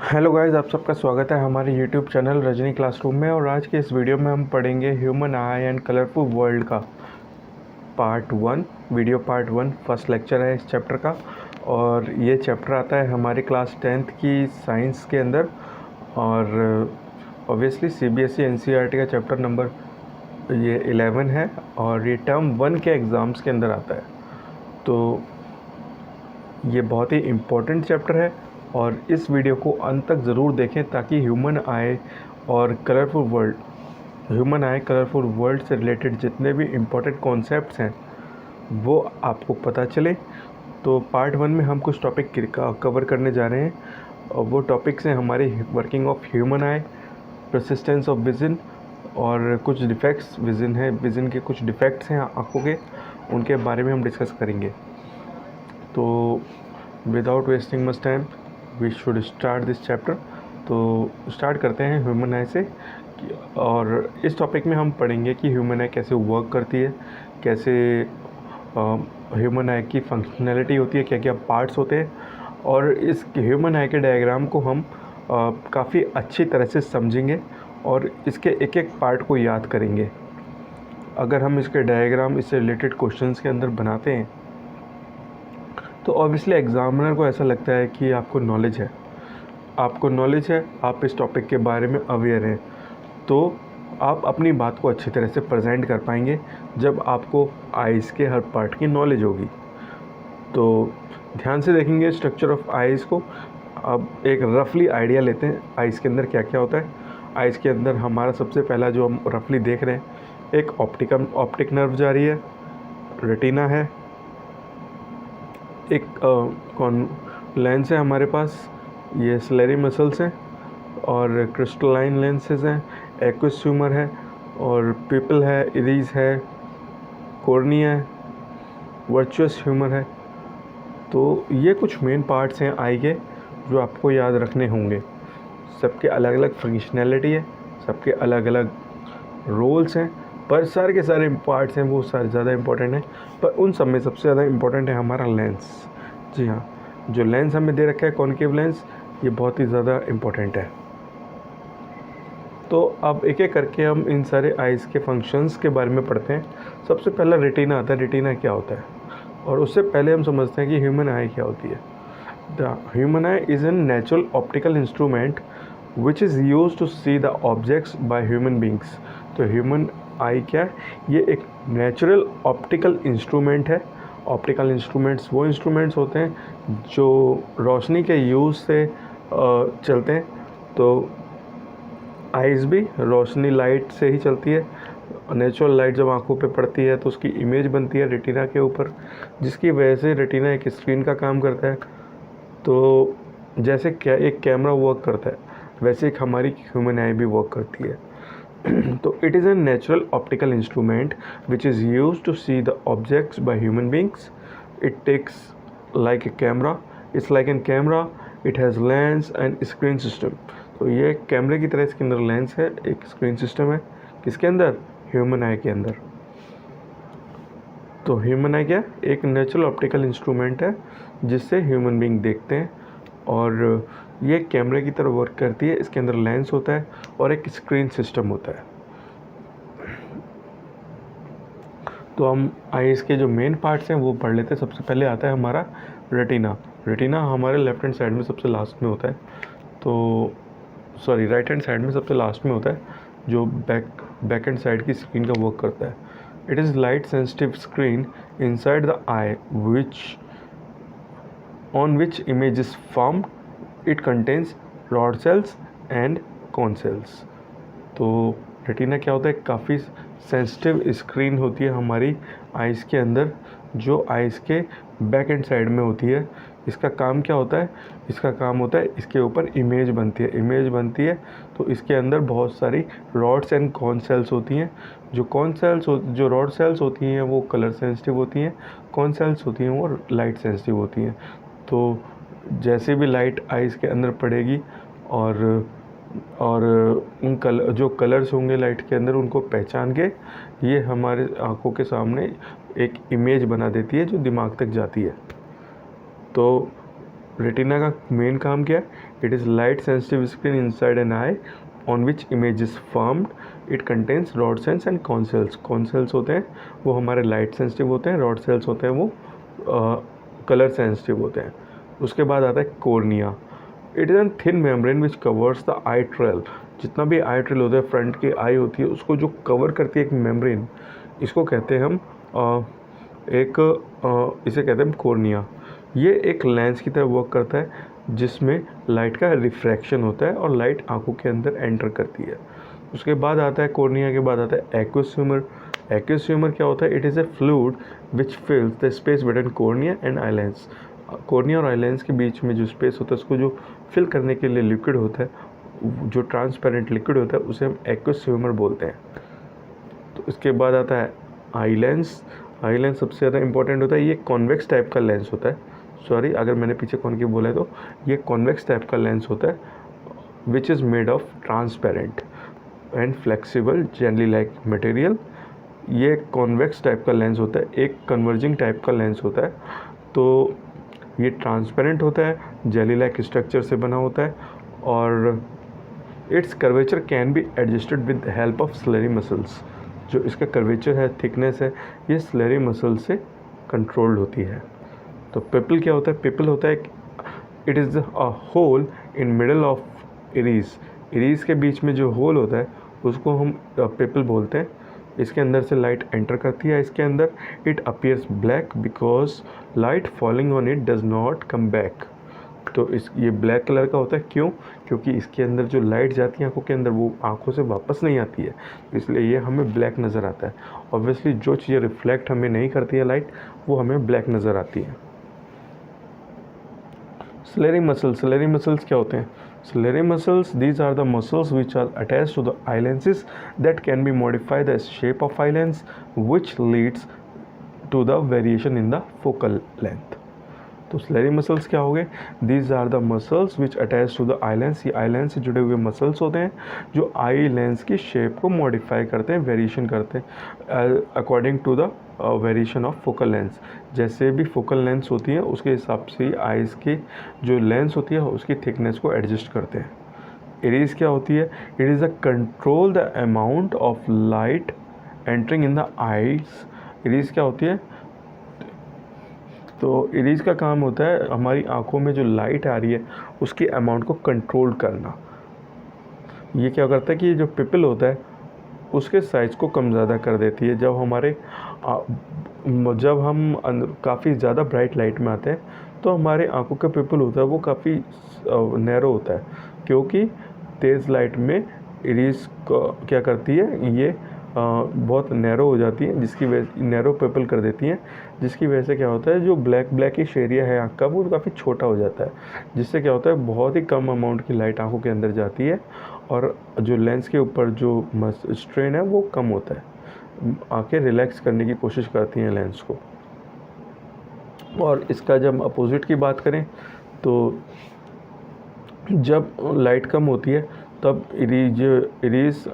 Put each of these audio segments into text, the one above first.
Hello guys, आप सबका स्वागत है हमारे यूट्यूब चैनल रजनी क्लासरूम में। और आज के इस वीडियो में हम पढ़ेंगे human eye and colourful world का part 1, video part 1 first lecture है इस चैप्टर का। और ये चैप्टर आता है हमारी क्लास 10th की साइंस के अंदर। और ऑब्वियसली सीबीएसई एनसीईआरटी का चैप्टर नंबर ये 11 है और ये टर्म 1 के एग्ज़ाम्स के अंदर आता है। तो ये बहुत ही इम्पोर्टेंट चैप्टर है और इस वीडियो को अंत तक ज़रूर देखें ताकि ह्यूमन आई और ह्यूमन आई कलरफुल वर्ल्ड से रिलेटेड जितने भी इम्पोर्टेंट कॉन्सेप्ट्स हैं वो आपको पता चले। तो पार्ट 1 में हम कुछ टॉपिक कवर करने जा रहे हैं और वो टॉपिक्स हैं हमारी working of human I, persistence of vision और कुछ डिफेक्ट्स विज़न के कुछ डिफेक्ट्स हैं आँखों के, उनके बारे में हम डिस्कस करेंगे। तो without wasting much time we should start this chapter. तो स्टार्ट करते हैं ह्यूमन आई से। और इस टॉपिक में हम पढ़ेंगे कि ह्यूमन आई कैसे वर्क करती है, कैसे ह्यूमन आई की फंक्शनैलिटी होती है, क्या क्या पार्ट्स होते हैं। और इस ह्यूमन आई के डायग्राम को हम काफ़ी अच्छी तरह से समझेंगे और इसके एक एक पार्ट को याद करेंगे। अगर हम इसके डायग्राम इससे रिलेटेड क्वेश्चंस के अंदर बनाते हैं तो ऑब्वियसली एग्ज़ामिनर को ऐसा लगता है कि आपको नॉलेज है, आप इस टॉपिक के बारे में अवेयर हैं, तो आप अपनी बात को अच्छी तरह से प्रेजेंट कर पाएंगे जब आपको आइज़ के हर पार्ट की नॉलेज होगी। तो ध्यान से देखेंगे स्ट्रक्चर ऑफ आइज़ को। अब एक रफली आइडिया लेते हैं आइज़ के अंदर क्या क्या होता है। आइज़ के अंदर हमारा सबसे पहला जो हम रफली देख रहे हैं, एक ऑप्टिक नर्व जा रही है, रेटिना है, एक लेंस है हमारे पास, ये सिलेरी मसल्स हैं और क्रिस्टलाइन लेंसेज हैं, एक्वस ह्यूमर है और पिपल है, इरीज है, कॉर्निया है, वर्चुअस ह्यूमर है। तो ये कुछ मेन पार्ट्स हैं आई के जो आपको याद रखने होंगे। सबके अलग अलग फंक्शनैलिटी है, सबके अलग अलग रोल्स हैं, पर सारे के सारे पार्ट्स हैं वो सारे ज़्यादा इंपॉर्टेंट हैं। पर उन सब में सबसे ज़्यादा इंपॉर्टेंट है हमारा लेंस। जी हाँ, जो लेंस हमें दे रखा है कॉन्केव लेंस, ये बहुत ही ज़्यादा इम्पोर्टेंट है। तो अब एक एक करके हम इन सारे आइज़ के फंक्शंस के बारे में पढ़ते हैं। सबसे पहला रेटिना आता है। रेटिना क्या होता है और उससे पहले हम समझते हैं कि ह्यूमन आई क्या होती है। The human eye is an natural optical instrument which is use to see the objects by human beings. तो ह्यूमन आई क्या है? ये एक नेचुरल ऑप्टिकल इंस्ट्रूमेंट है। ऑप्टिकल इंस्ट्रूमेंट्स वो इंस्ट्रूमेंट्स होते हैं जो रोशनी के यूज़ से चलते हैं। तो आइज़ भी रोशनी लाइट से ही चलती है। नेचुरल लाइट जब आंखों पे पड़ती है तो उसकी इमेज बनती है रेटिना के ऊपर, जिसकी वजह से रेटिना एक स्क्रीन का काम करता है। तो जैसे एक कैमरा वर्क करता है वैसे एक हमारी ह्यूमन आई भी वर्क करती है। तो it is a natural optical instrument which is used to see the objects by human beings. It takes like a camera. It's like a camera. It has lens and screen system. तो ये कैमरे की तरह इसके अंदर lens है, एक screen system है। किसके अंदर? ह्यूमन आई के अंदर। तो ह्यूमन आई क्या? एक नेचुरल ऑप्टिकल इंस्ट्रूमेंट है जिससे ह्यूमन बींग देखते हैं और ये कैमरे की तरह वर्क करती है। इसके अंदर लेंस होता है और एक स्क्रीन सिस्टम होता है। तो हम आइज़ के जो मेन पार्ट्स हैं वो पढ़ लेते हैं। सबसे पहले आता है हमारा रेटिना। रेटिना हमारे लेफ्ट हैंड साइड में सबसे लास्ट में होता है। तो राइट हैंड साइड में सबसे लास्ट में होता है, जो बैक हैंड साइड की स्क्रीन का वर्क करता है। It is light sensitive screen inside the I on which image is formed. It contains rod cells and cone cells. तो रेटिना क्या होता है? काफ़ी सेंसिटिव स्क्रीन होती है हमारी आइज़ के अंदर, जो आइज़ के बैक एंड साइड में होती है। इसका काम क्या होता है? इसका काम होता है इसके ऊपर इमेज बनती है। तो इसके अंदर बहुत सारी रॉड्स एंड कॉन सेल्स होती हैं। जो रॉड सेल्स होती हैं वो कलर सेंसिटिव होती हैं, कॉन सेल्स होती हैं वो लाइट सेंसिटिव होती हैं। तो जैसे भी लाइट आइज़ के अंदर पड़ेगी और उन जो कलर्स होंगे लाइट के अंदर, उनको पहचान के ये हमारे आँखों के सामने एक इमेज बना देती है जो दिमाग तक जाती है। तो रेटिना का मेन काम क्या है? It is light sensitive screen inside an eye on which image is formed. It contains rod cells and cone cells. Cone cells होते हैं वो हमारे लाइट सेंसिटिव होते हैं, रॉड सेल्स होते हैं वो कलर सेंसिटिव होते हैं. उसके बाद आता है cornea. It is an thin membrane which covers the I trail. जितना भी आई ट्रेल होता है, फ्रंट की आई होती है, उसको जो कवर करती है एक मेम्ब्रेन, इसको कहते हैं हम इसे कहते हैं हम कोर्निया. ये एक लेंस की तरह वर्क करता है जिसमें लाइट का रिफ्रैक्शन होता है और लाइट आंखों के अंदर एंटर करती है. उसके बाद आता है कोर्निया के बाद आता है एक्वस ह्यूमर. एक्वस ह्यूमर क्या होता है? It is a fluid which फिल्स the space between cornea and eye lens. Cornea और आई लेंस के बीच में जो स्पेस होता है उसको जो फिल करने के लिए लिक्विड होता है, जो ट्रांसपेरेंट लिक्विड होता है, उसे हम एक्वस ह्यूमर बोलते हैं. तो इसके बाद आता है आई लेंस. आई लेंस सबसे ज़्यादा इंपॉर्टेंट होता है. ये कॉन्वेक्स टाइप का लेंस होता है. सॉरी अगर मैंने पीछे कॉन्केव बोला है तो ये कॉन्वेक्स टाइप का लेंस होता है which is made of transparent and flexible jelly like material. ये कॉन्वेक्स टाइप का लेंस होता है, एक कन्वर्जिंग टाइप का लेंस होता है. तो ये ट्रांसपेरेंट होता है, जेली लाइक स्ट्रक्चर से बना होता है और it's curvature can be adjusted with the help of slurry muscles. जो इसका कर्वेचर है, थिकनेस है, ये स्लेरी मसल से कंट्रोल्ड होती है. तो पिपल क्या होता है? पिपल होता है it is a hole in middle of iris. Iris के बीच में जो होल होता है उसको हम पिपल बोलते हैं. इसके अंदर से लाइट एंटर करती है. इसके अंदर it appears black because light falling on it does not come back. तो ये ब्लैक कलर का होता है. क्यों? क्योंकि इसके अंदर जो लाइट जाती है आंखों के अंदर वो आंखों से वापस नहीं आती है, इसलिए ये हमें ब्लैक नज़र आता है. ऑब्वियसली जो चीज़ें रिफ्लेक्ट हमें नहीं करती है लाइट, वो हमें ब्लैक नज़र आती है. Ciliary muscles. Ciliary muscles क्या होते हैं? Ciliary muscles, these are the muscles which are attached to the eye lenses that can be modify the shape of eye lens, which leads to the variation in the focal length. तो Ciliary muscles क्या हो गए? These are the muscles which attach to the eye lens. ये eye lens से जुड़े हुए muscles होते हैं जो eye lens की shape को modify करते हैं, variation करते हैं according to the variation of focal lens. जैसे भी फोकल लेंस होती है उसके हिसाब से ही आइज़ की जो लेंस होती है उसकी थिकनेस को एडजस्ट करते हैं. इरीज क्या होती है? It is a control the amount of light entering in the eyes. Iris क्या होती है? तो इरीज का काम होता है हमारी आंखों में जो लाइट आ रही है उसके अमाउंट को कंट्रोल करना. ये क्या करता है कि जो पिपल होता है उसके साइज़ को कम ज़्यादा कर देती है. जब हम काफ़ी ज़्यादा ब्राइट लाइट में आते हैं तो हमारे आंखों का पिपल होता है वो काफ़ी नैरो होता है, क्योंकि तेज़ लाइट में इरीज क्या करती है, ये बहुत नैरो हो जाती है, जिसकी वजह नैरो पिपल कर देती हैं, जिसकी वजह से क्या होता है जो ब्लैकिश एरिया है आँख का वो काफ़ी छोटा हो जाता है, जिससे क्या होता है बहुत ही कम अमाउंट की लाइट आँखों के अंदर जाती है और जो लेंस के ऊपर जो स्ट्रेन है वो कम होता है. आंखें रिलैक्स करने की कोशिश करती हैं लेंस को. और इसका जब अपोजिट की बात करें तो जब लाइट कम होती है तब इरीज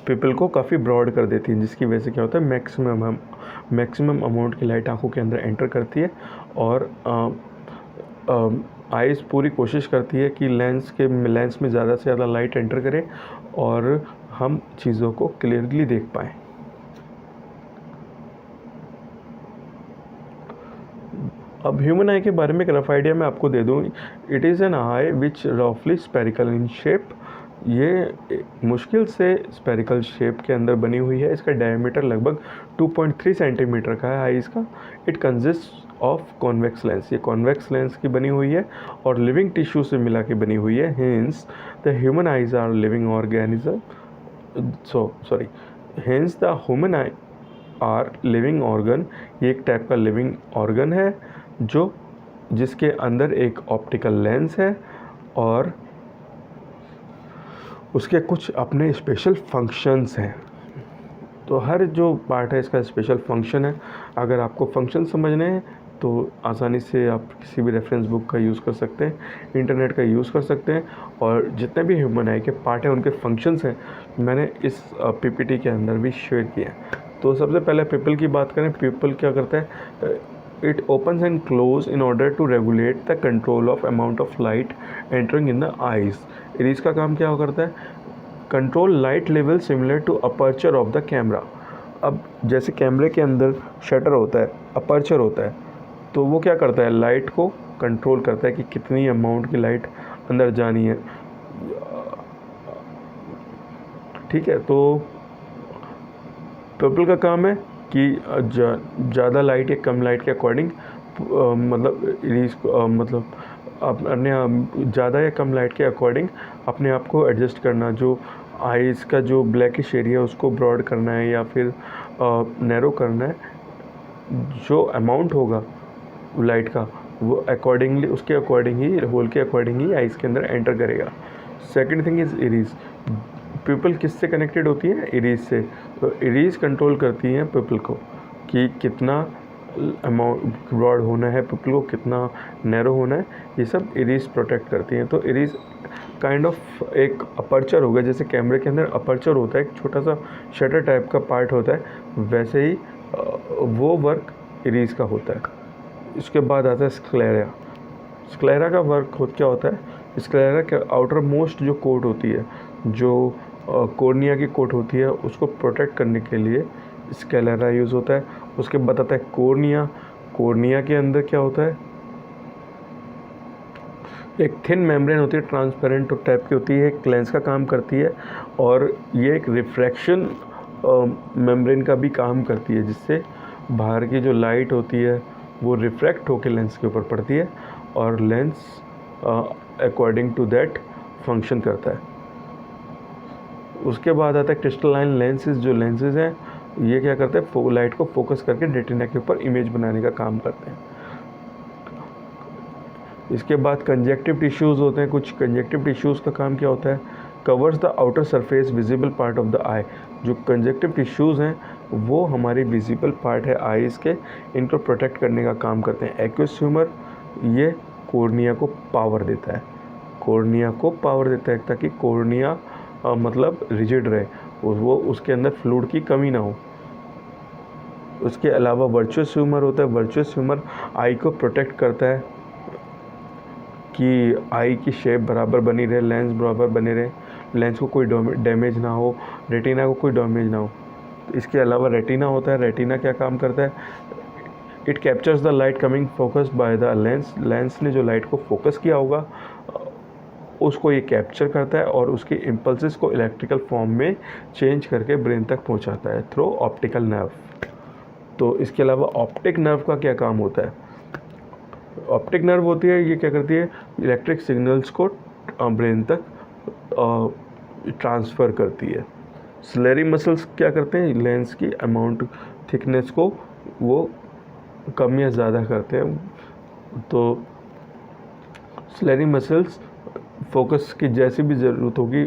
पिपल को काफ़ी ब्रॉड कर देती है, जिसकी वजह से क्या होता है मैक्सिमम अमाउंट की लाइट आंखों के अंदर एंटर करती है और आइज़ पूरी कोशिश करती है कि लेंस में ज़्यादा से ज़्यादा लाइट एंटर करे और हम चीज़ों को क्लियरली देख पाएँ. अब ह्यूमन आई के बारे में एक रफ आइडिया मैं आपको दे दूँ. इट इज़ एन आई विच रफली स्पेरिकल इन शेप. ये मुश्किल से स्पेरिकल शेप के अंदर बनी हुई है. इसका डायमीटर लगभग 2.3 सेंटीमीटर का है आई इसका. It consist of convex lens. ये कॉन्वेक्स लेंस की बनी हुई है और लिविंग टिश्यू से मिला के बनी हुई है. Hence the human eyes are living organism. Hence the human eye are living organ. ये एक टाइप का लिविंग ऑर्गन है जिसके अंदर एक ऑप्टिकल लेंस है और उसके कुछ अपने स्पेशल फंक्शंस हैं. तो हर जो पार्ट है इसका स्पेशल फंक्शन है. अगर आपको फंक्शन समझने हैं तो आसानी से आप किसी भी रेफरेंस बुक का यूज़ कर सकते हैं, इंटरनेट का यूज़ कर सकते हैं. और जितने भी ह्यूमन आई के पार्ट हैं उनके फंक्शंस हैं मैंने इस पीपीटी के अंदर भी शेयर किए हैं. तो सबसे पहले पिपल की बात करें. पिपल क्या करता है? It opens and close in order to regulate the control of amount of light entering in the eyes. Iris का काम क्या करता है? Control light level similar to aperture of the camera. अब जैसे कैमरे के अंदर शटर होता है, अपर्चर होता है, तो वो क्या करता है? लाइट को कंट्रोल करता है कि कितनी अमाउंट की लाइट अंदर जानी है. ठीक है, तो पर्पल का काम है कि ज़्यादा लाइट या कम लाइट के अकॉर्डिंग मतलब इरीज मतलब अपने ज़्यादा या कम लाइट के अकॉर्डिंग अपने आप को एडजस्ट करना. जो आइज़ का जो ब्लैकिश एरिया है उसको ब्रॉड करना है या फिर नैरो करना है. जो अमाउंट होगा लाइट का वो अकॉर्डिंगली उसके अकॉर्डिंग ही होल के अकॉर्डिंग ही आइज़ के अंदर एंटर करेगा. Second thing is iris. Pupil किससे कनेक्टेड होती है? इरीज से. तो इरीज कंट्रोल करती हैं पीपल को कि कितना अमाउंट ब्रॉड होना है, पीपल को कितना नैरो होना है, ये सब इरीज प्रोटेक्ट करती हैं. तो इरीज काइंड ऑफ एक अपर्चर होगा. जैसे कैमरे के अंदर अपर्चर होता है, एक छोटा सा शटर टाइप का पार्ट होता है, वैसे ही वो वर्क इरीज का होता है. इसके बाद आता है स्क्लेरा. स्क्लेरा का वर्क क्या होता है? स्क्लेरा के आउटर मोस्ट जो कोट होती है, जो कॉर्निया की कोट होती है, उसको प्रोटेक्ट करने के लिए स्क्लेरा यूज़ होता है. उसके बाद आता है कॉर्निया. कॉर्निया के अंदर क्या होता है? एक थिन मेम्ब्रेन होती है, ट्रांसपेरेंट टाइप की होती है, एक लेंस का काम करती है, और ये एक रिफ्रैक्शन मेम्ब्रेन का भी काम करती है, जिससे बाहर की जो लाइट होती है वो रिफ्रैक्ट होकर लेंस के ऊपर पड़ती है और lens according to that function करता है. उसके बाद आता है क्रिस्टलाइन लेंसेज. जो लेंसेज हैं ये क्या करते हैं? लाइट को फोकस करके रेटिना के ऊपर इमेज बनाने का काम करते हैं. इसके बाद कंजक्टिव टिश्यूज़ होते हैं. कुछ कंजक्टिव टिश्यूज़ का काम क्या होता है? Covers the outer surface visible part of the eye. जो कंजक्टिव टिश्यूज़ हैं वो हमारी विजिबल पार्ट है आईज़ के, इनको प्रोटेक्ट करने का काम करते हैं. एक्वस ह्यूमर ये कॉर्निया को पावर देता है. कॉर्निया को पावर देता है ताकि कॉर्निया मतलब रिजिड रहे, वो उसके अंदर फ्लूइड की कमी ना हो. उसके अलावा वर्चुअस ह्यूमर होता है. वर्चुअस ह्यूमर आई को प्रोटेक्ट करता है कि आई की शेप बराबर बनी रहे, लेंस बराबर बने रहे, लेंस को कोई डैमेज ना हो, रेटिना को कोई डैमेज ना हो. इसके अलावा रेटिना होता है. रेटिना क्या काम करता है? It captures the light coming focused by the lens. Lens ने जो लाइट को फोकस किया होगा उसको ये कैप्चर करता है और उसके इम्पल्सेस को इलेक्ट्रिकल फॉर्म में चेंज करके ब्रेन तक पहुंचाता है थ्रू ऑप्टिकल नर्व. तो इसके अलावा ऑप्टिक नर्व का क्या काम होता है? ऑप्टिक नर्व होती है, ये क्या करती है? इलेक्ट्रिक सिग्नल्स को ब्रेन तक ट्रांसफ़र करती है. सिलेरी मसल्स क्या करते हैं? लेंस की अमाउंट थिकनेस को वो कम या ज़्यादा करते हैं. तो सिलेरी मसल्स फोकस की जैसी भी ज़रूरत होगी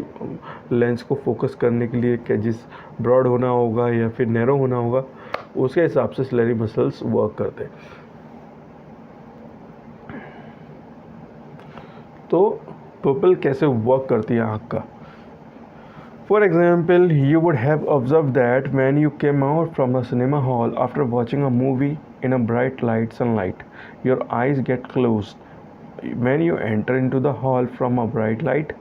लेंस को फोकस करने के लिए, क्या जिस ब्रॉड होना होगा या फिर नैरो होना होगा, उसके हिसाब से सिलेरी मसल्स वर्क करते हैं. तो पीपल कैसे वर्क करती है आँख का? For example, you would have observed that when you came out from a cinema hall after watching a movie in a bright light sunlight, your eyes get closed. When you enter into the hall from a bright light,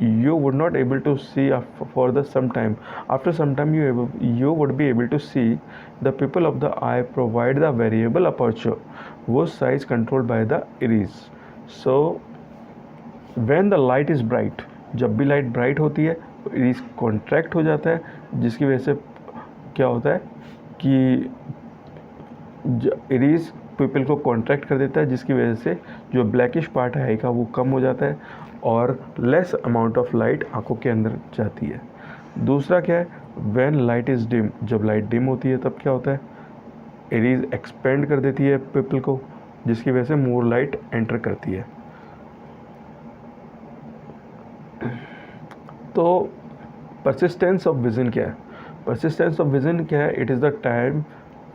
you would not able to see for some time. After some time, you would be able to see the pupil of the eye provide the variable aperture, whose size controlled by the iris. So, when the light is bright, जब भी light bright होती है तो इरीज contract हो जाता है, जिसकी वजह से क्या होता है कि इरीज पिपल को कॉन्ट्रैक्ट कर देता है, जिसकी वजह से जो ब्लैकिश पार्ट है आई का वो कम हो जाता है और लेस अमाउंट ऑफ लाइट आंखों के अंदर जाती है. दूसरा क्या है? When light is dim. जब लाइट डिम होती है तब क्या होता है? इरीज एक्सपेंड कर देती है पिपल को, जिसकी वजह से मोर लाइट एंटर करती है. तो परसिस्टेंस ऑफ विजन क्या है? परसिस्टेंस ऑफ विजन क्या है? It is the time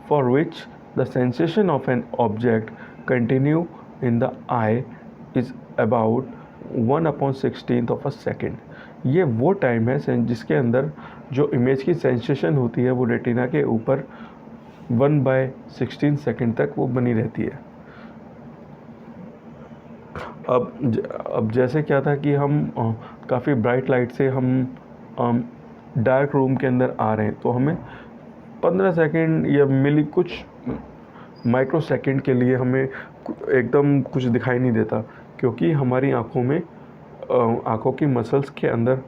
for which the sensation of an object continue in the I is about 1/16 of a second. ये वो टाइम है जिसके अंदर जो इमेज की सेंसेशन होती है वो रेटिना के ऊपर 1/16 सेकेंड तक वो बनी रहती है। अब जैसे क्या था कि हम काफ़ी ब्राइट लाइट से हम डार्क रूम के अंदर आ रहे हैं, तो हमें 15 सेकेंड या कुछ माइक्रो सेकेंड के लिए हमें एकदम कुछ दिखाई नहीं देता, क्योंकि हमारी आँखों की मसल्स के अंदर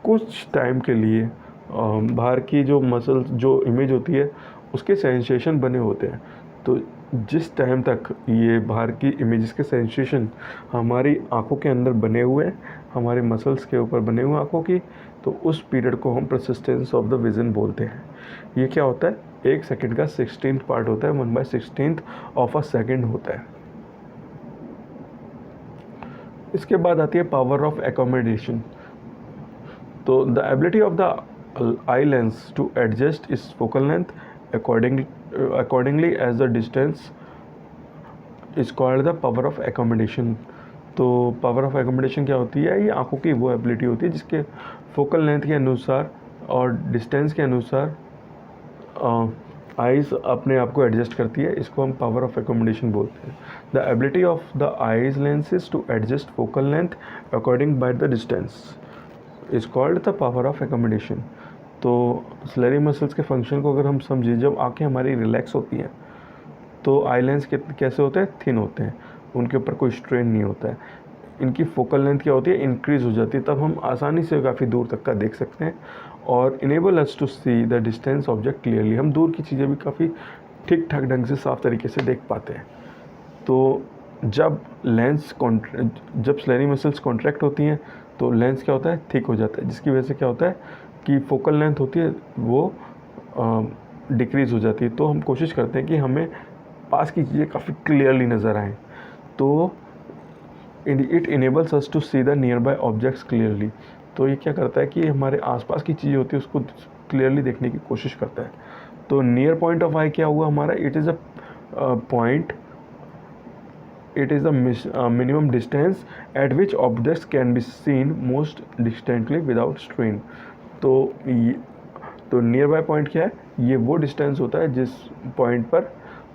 कुछ टाइम के लिए बाहर की जो मसल्स जो इमेज होती है उसके सेंसेशन बने होते हैं। तो जिस टाइम तक ये बाहर की इमेजेस के सेंसेशन हमारी आंखों के अंदर बने हुए हैं, हमारे मसल्स के ऊपर बने हुए आंखों की, तो उस पीरियड को हम परसिस्टेंस ऑफ द विजन बोलते हैं। ये क्या होता है, 1 सेकेंड का 16th पार्ट होता है, 1/16 ऑफ अ सेकेंड होता है। इसके बाद आती है पावर ऑफ एकोमोडेशन। तो the ability of the eye lens to adjust its focal length accordingly as the distance is called the power of accommodation। तो पावर ऑफ एकोमोडेशन क्या होती है, ये आंखों की वो एबिलिटी होती है जिसके फोकल लेंथ के अनुसार और डिस्टेंस के अनुसार आइज़ अपने आप को एडजस्ट करती है। इसको हम पावर ऑफ एकोमोडेशन बोलते हैं। The ability of the eyes lenses to adjust focal length according by the distance is called the power of accommodation. तो स्लेरी मसल्स के फंक्शन को अगर हम समझें, जब आंखें हमारी रिलैक्स होती हैं तो आई लेंस कैसे होते हैं, थिन होते हैं, उनके ऊपर कोई स्ट्रेन नहीं होता है। इनकी फोकल लेंथ क्या होती है, इंक्रीज़ हो जाती है, तब हम आसानी से काफ़ी दूर तक का देख सकते हैं और enable us to see the distance object clearly. हम दूर की चीज़ें भी काफ़ी ठीक ठाक ढंग से साफ तरीके से देख पाते हैं। तो जब स्लेरी मसल्स कॉन्ट्रैक्ट होती हैं तो लेंस क्या होता है, थिक हो जाता है, जिसकी वजह से क्या होता है कि फोकल लेंथ होती है वो डिक्रीज़ हो जाती है। तो हम कोशिश करते हैं कि हमें पास की चीज़ें काफ़ी क्लियरली नज़र आएँ। तो it enables us to see the nearby objects clearly. तो ये क्या करता है कि हमारे आसपास की चीज़ें होती है उसको क्लियरली देखने की कोशिश करता है। तो नियर पॉइंट ऑफ आई क्या हुआ हमारा, it is a minimum distance at which objects can be seen most distinctly without strain। तो नियर बाय पॉइंट क्या है, ये वो डिस्टेंस होता है जिस पॉइंट पर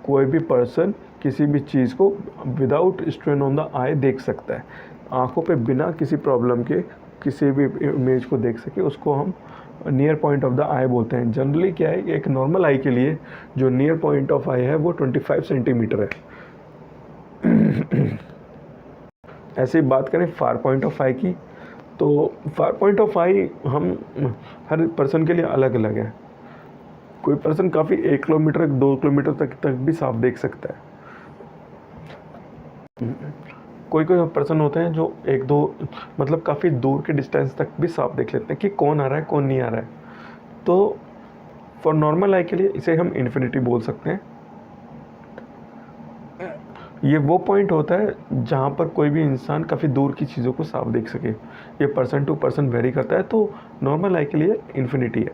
कोई भी पर्सन किसी भी चीज़ को विदाउट स्ट्रेन ऑन द आई देख सकता है, आंखों पे बिना किसी प्रॉब्लम के किसी भी इमेज को देख सके, उसको हम नियर पॉइंट ऑफ द आई बोलते हैं। जनरली क्या है, एक नॉर्मल आई के लिए जो नियर पॉइंट ऑफ आई है वो 25 सेंटीमीटर है। ऐसे ही बात करें फार पॉइंट ऑफ आई की, तो फार पॉइंट ऑफ आई हम हर पर्सन के लिए अलग अलग है। कोई पर्सन काफ़ी 1 किलोमीटर 2 किलोमीटर तक भी साफ देख सकता है। कोई पर्सन होते हैं जो 1-2 मतलब काफ़ी दूर के डिस्टेंस तक भी साफ देख लेते हैं कि कौन आ रहा है कौन नहीं आ रहा है। तो फॉर नॉर्मल आई के लिए इसे हम इन्फिनिटी बोल सकते हैं। ये वो पॉइंट होता है जहाँ पर कोई भी इंसान काफ़ी दूर की चीज़ों को साफ देख सके। ये पर्सन टू पर्सन वेरी करता है, तो नॉर्मल आई के लिए इन्फिनिटी है।